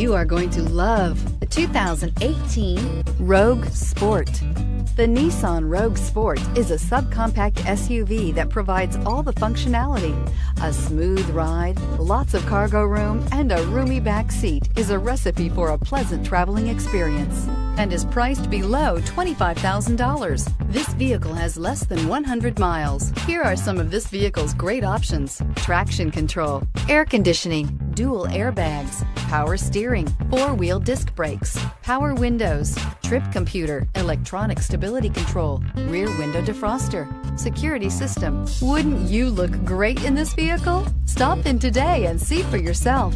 You are going to love the 2018 Rogue Sport. The Nissan Rogue Sport is a subcompact SUV that provides all the functionality. A smooth ride, lots of cargo room, and a roomy back seat is a recipe for a pleasant traveling experience and is priced below $25,000. This vehicle has less than 100 miles. Here are some of this vehicle's great options: traction control, air conditioning, dual airbags, power steering, four-wheel disc brakes, power windows, trip computer, electronic stability control, rear window defroster, security system. Wouldn't you look great in this vehicle? Stop in today and see for yourself.